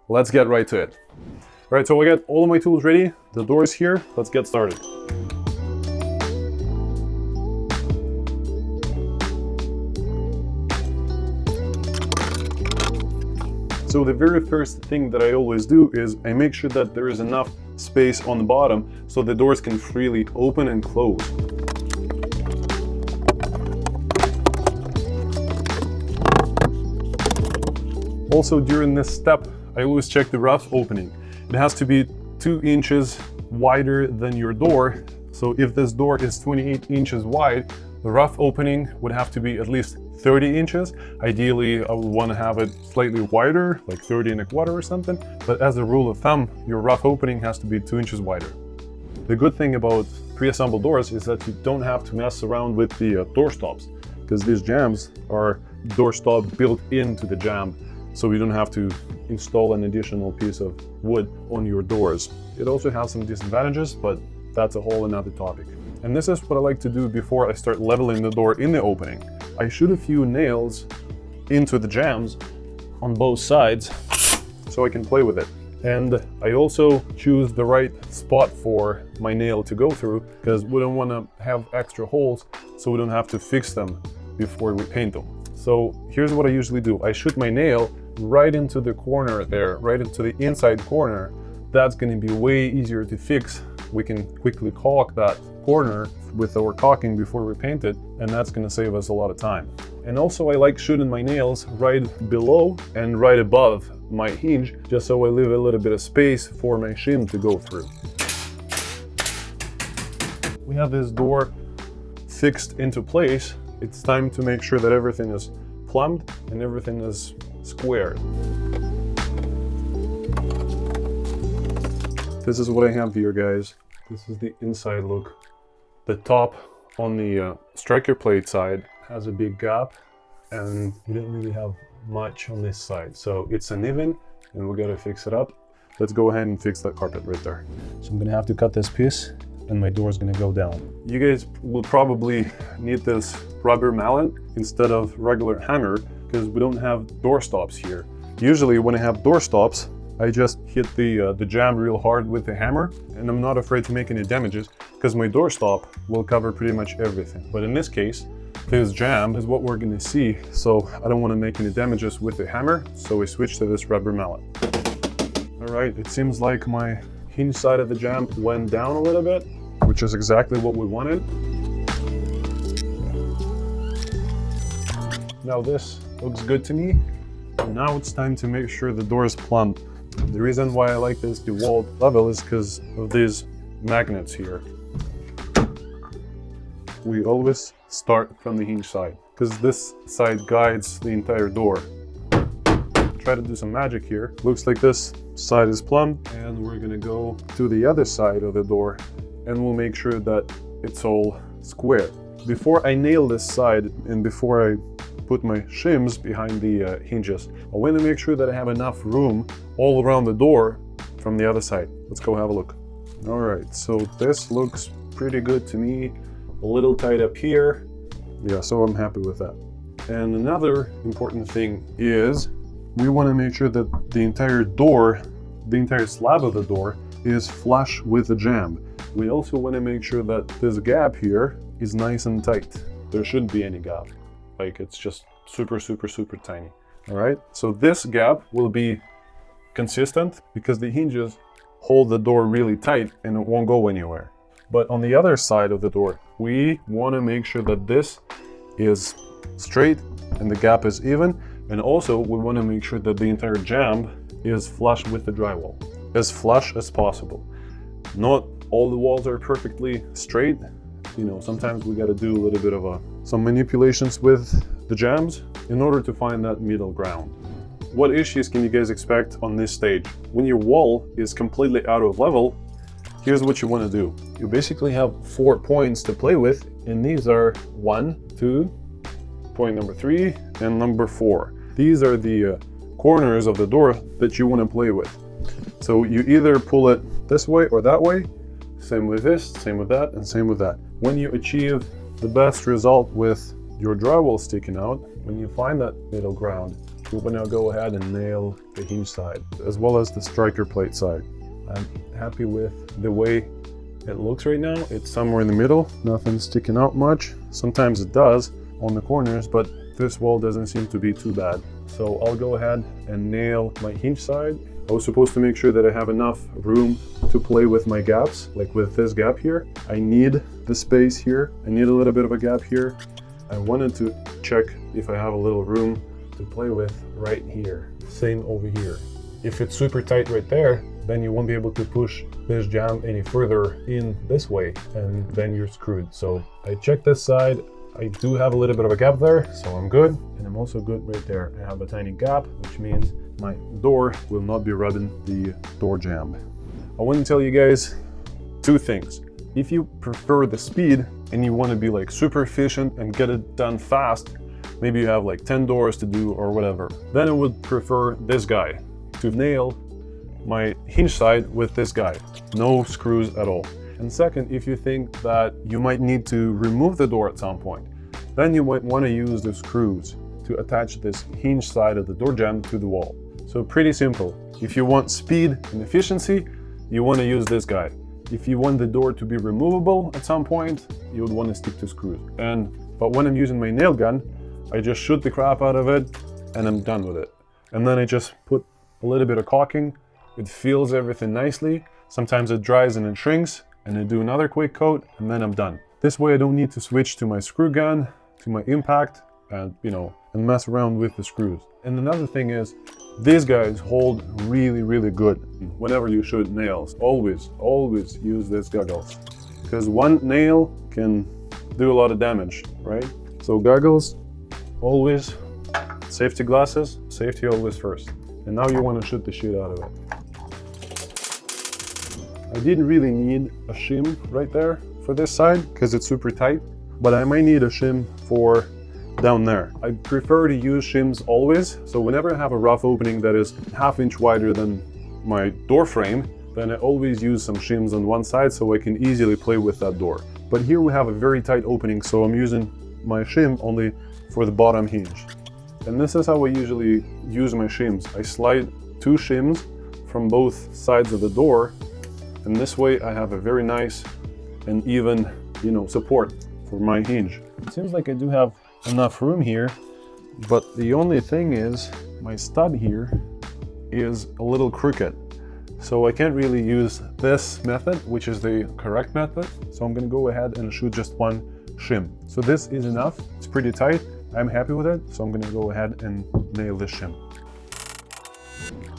let's get right to it. All right, so I got all of my tools ready. The door is here. Let's get started. So the very first thing that I always do is I make sure that there is enough space on the bottom so the doors can freely open and close. Also, during this step, I always check the rough opening. It has to be 2 inches wider than your door. So if this door is 28 inches wide, the rough opening would have to be at least 30 inches. Ideally, I would want to have it slightly wider, like 30 1/4 or something. But as a rule of thumb, your rough opening has to be 2 inches wider. The good thing about pre-assembled doors is that you don't have to mess around with the door stops, because these jambs are door stop built into the jamb. So you don't have to install an additional piece of wood on your doors. It also has some disadvantages, but that's a whole another topic. And this is what I like to do before I start leveling the door in the opening. I shoot a few nails into the jambs on both sides so I can play with it. And I also choose the right spot for my nail to go through, because we don't want to have extra holes, so we don't have to fix them before we paint them. So here's what I usually do. I shoot my nail right into the corner there, right into the inside corner. That's going to be way easier to fix. We can quickly caulk that corner with our caulking before we paint it, and that's going to save us a lot of time. And also I like shooting my nails right below and right above my hinge, just so I leave a little bit of space for my shim to go through. We have this door fixed into place. It's time to make sure that everything is plumbed and everything is squared. This is what I have here, guys. This is the inside look. The top on the striker plate side has a big gap, and we don't really have much on this side. So it's uneven, and we gotta fix it up. Let's go ahead and fix that carpet right there. So I'm gonna have to cut this piece, and my door is gonna go down. You guys will probably need this rubber mallet instead of regular hammer, because we don't have door stops here. Usually when I have door stops, I just hit the jamb real hard with the hammer, and I'm not afraid to make any damages because my door stop will cover pretty much everything. But in this case, this jamb is what we're gonna see, so I don't want to make any damages with the hammer, so we switch to this rubber mallet. All right, it seems like my hinge side of the jamb went down a little bit, which is exactly what we wanted. Now this looks good to me. Now it's time to make sure the door is plumbed. The reason why I like this DeWalt level is because of these magnets here. We always start from the hinge side, because this side guides the entire door. Try to do some magic here. Looks like this side is plumbed, and we're gonna go to the other side of the door, and we'll make sure that it's all square. Before I nail this side, and before I put my shims behind the hinges, I want to make sure that I have enough room all around the door from the other side. Let's go have a look. All right, so this looks pretty good to me. A little tight up here. Yeah, so I'm happy with that. And another important thing is we want to make sure that the entire door, the entire slab of the door is flush with the jamb. We also want to make sure that this gap here is nice and tight. There shouldn't be any gap. Like, it's just super, super, super tiny. All right, so this gap will be consistent because the hinges hold the door really tight and it won't go anywhere. But on the other side of the door, we want to make sure that this is straight and the gap is even. And also we want to make sure that the entire jamb is flush with the drywall, as flush as possible. Not all the walls are perfectly straight. You know, sometimes we got to do a little bit of some manipulations with the jambs in order to find that middle ground. What issues can you guys expect on this stage? When your wall is completely out of level, here's what you want to do. You basically have 4 points to play with, and these are 1, 2, point number 3, and number 4. These are the corners of the door that you want to play with. So you either pull it this way or that way, same with this, same with that, and same with that. When you achieve the best result with your drywall sticking out, when you find that middle ground, we will now go ahead and nail the hinge side, as well as the striker plate side. I'm happy with the way it looks right now. It's somewhere in the middle, nothing sticking out much. Sometimes it does on the corners, but this wall doesn't seem to be too bad. So I'll go ahead and nail my hinge side. I was supposed to make sure that I have enough room to play with my gaps, like with this gap here. I need the space here. I need a little bit of a gap here. I wanted to check if I have a little room to play with right here. Same over here. If it's super tight right there, then you won't be able to push this jamb any further in this way, and then you're screwed. So I checked this side. I do have a little bit of a gap there, so I'm good. And I'm also good right there. I have a tiny gap, which means my door will not be rubbing the door jamb. I want to tell you guys two things. If you prefer the speed and you want to be like super efficient and get it done fast, maybe you have like 10 doors to do or whatever, then I would prefer this guy to nail my hinge side with this guy. No screws at all. And second, if you think that you might need to remove the door at some point, then you might want to use the screws to attach this hinge side of the door jamb to the wall. So pretty simple. If you want speed and efficiency, you want to use this guy. If you want the door to be removable at some point, you would want to stick to screws. But when I'm using my nail gun, I just shoot the crap out of it and I'm done with it. And then I just put a little bit of caulking. It fills everything nicely. Sometimes it dries and it shrinks, and I do another quick coat and then I'm done. This way I don't need to switch to my screw gun, to my impact, and and mess around with the screws. And another thing is, these guys hold really, really good. Whenever you shoot nails, always use these goggles, because one nail can do a lot of damage, right? So goggles, always, safety glasses, safety always first. And now you want to shoot the shit out of it. I didn't really need a shim right there for this side because it's super tight, but I might need a shim for down there. I prefer to use shims always, so whenever I have a rough opening that is ½ inch wider than my door frame, then I always use some shims on one side so I can easily play with that door. But here we have a very tight opening, so I'm using my shim only for the bottom hinge. And this is how I usually use my shims. I slide 2 shims from both sides of the door, and this way I have a very nice and even, support for my hinge. It seems like I do have enough room here, but the only thing is my stud here is a little crooked. So I can't really use this method, which is the correct method. So I'm gonna go ahead and shoot just one shim. So this is enough, it's pretty tight. I'm happy with it, so I'm gonna go ahead and nail this shim.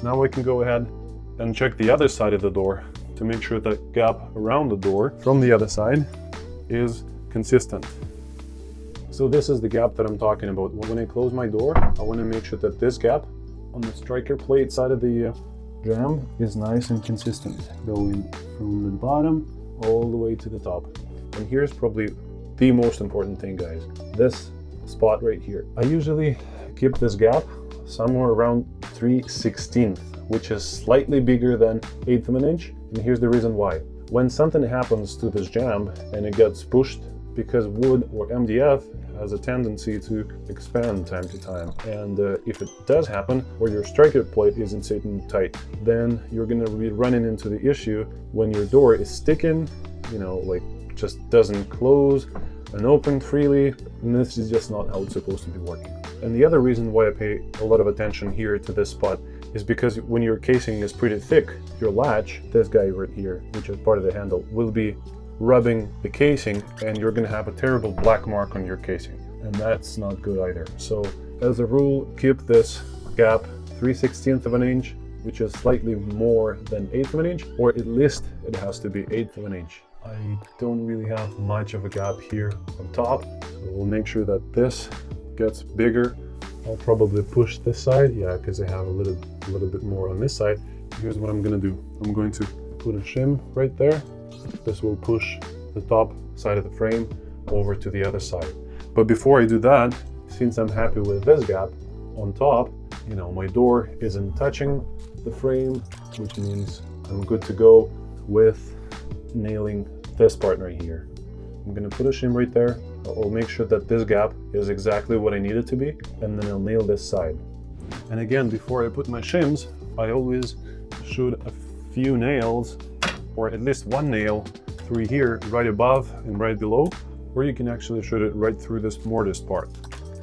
Now I can go ahead and check the other side of the door to make sure that gap around the door from the other side is consistent. So this is the gap that I'm talking about. When I close my door, I want to make sure that this gap on the striker plate side of the jamb is nice and consistent, going from the bottom all the way to the top. And here's probably the most important thing, guys. This spot right here. I usually keep this gap somewhere around 3/16, which is slightly bigger than 1/8 of an inch. And here's the reason why. When something happens to this jamb and it gets pushed, because wood or MDF has a tendency to expand time to time, and if it does happen, or your striker plate isn't sitting tight, then you're going to be running into the issue when your door is sticking, like just doesn't close and open freely, and this is just not how it's supposed to be working. And the other reason why I pay a lot of attention here to this spot is because when your casing is pretty thick, your latch, this guy right here, which is part of the handle, will be rubbing the casing, and you're going to have a terrible black mark on your casing, and that's not good either. So as a rule, keep this gap 3/16 of an inch, which is slightly more than 1/8 of an inch, or at least it has to be 1/8 of an inch. I don't really have much of a gap here on top, so we'll make sure that this gets bigger. I'll probably push this side, because I have a little bit more on this side. Here's what I'm going to do. I'm going to put a shim right there. This will push the top side of the frame over to the other side. But before I do that, since I'm happy with this gap on top, my door isn't touching the frame, which means I'm good to go with nailing this part right here. I'm gonna put a shim right there. I'll make sure that this gap is exactly what I need it to be, and then I'll nail this side. And again, before I put my shims, I always shoot a few nails, or at least one nail through here, right above and right below, or you can actually shoot it right through this mortise part.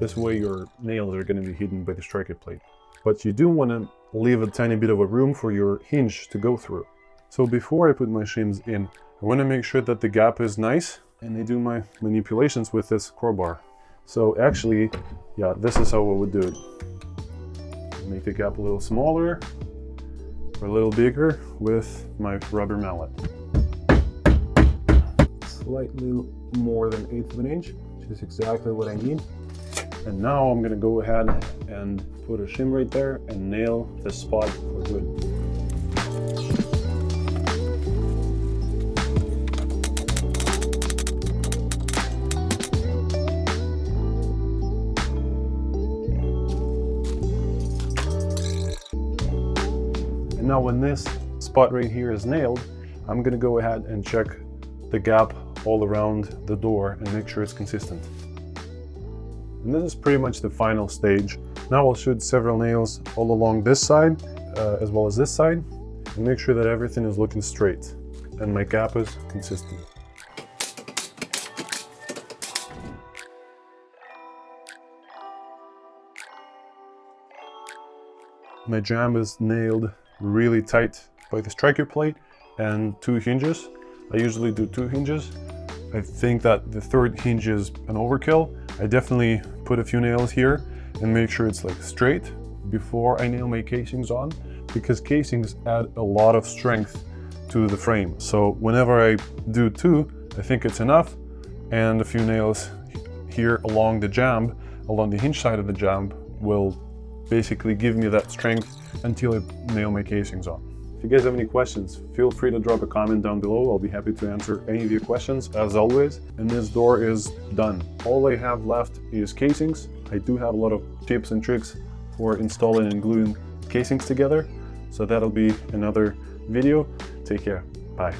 This way your nails are going to be hidden by the striker plate. But you do want to leave a tiny bit of a room for your hinge to go through. So before I put my shims in, I want to make sure that the gap is nice, and I do my manipulations with this crowbar. So actually, yeah, this is how I would do it. Make the gap a little smaller or a little bigger with my rubber mallet. Slightly more than 1/8 of an inch, which is exactly what I need. And now I'm gonna go ahead and put a shim right there and nail this spot for good. And now when this spot right here is nailed, I'm gonna go ahead and check the gap all around the door and make sure it's consistent. And this is pretty much the final stage. Now I'll shoot several nails all along this side as well as this side and make sure that everything is looking straight and my gap is consistent. My jamb is nailed really tight by the striker plate and 2 hinges. I usually do 2 hinges. I think that the 3rd hinge is an overkill. I definitely put a few nails here and make sure it's like straight before I nail my casings on, because casings add a lot of strength to the frame. So whenever I do 2, I think it's enough, and a few nails here along the jamb, along the hinge side of the jamb, will basically give me that strength until I nail my casings on. If you guys have any questions, feel free to drop a comment down below. I'll be happy to answer any of your questions as always. And this door is done. All I have left is casings. I do have a lot of tips and tricks for installing and gluing casings together. So that'll be another video. Take care. Bye.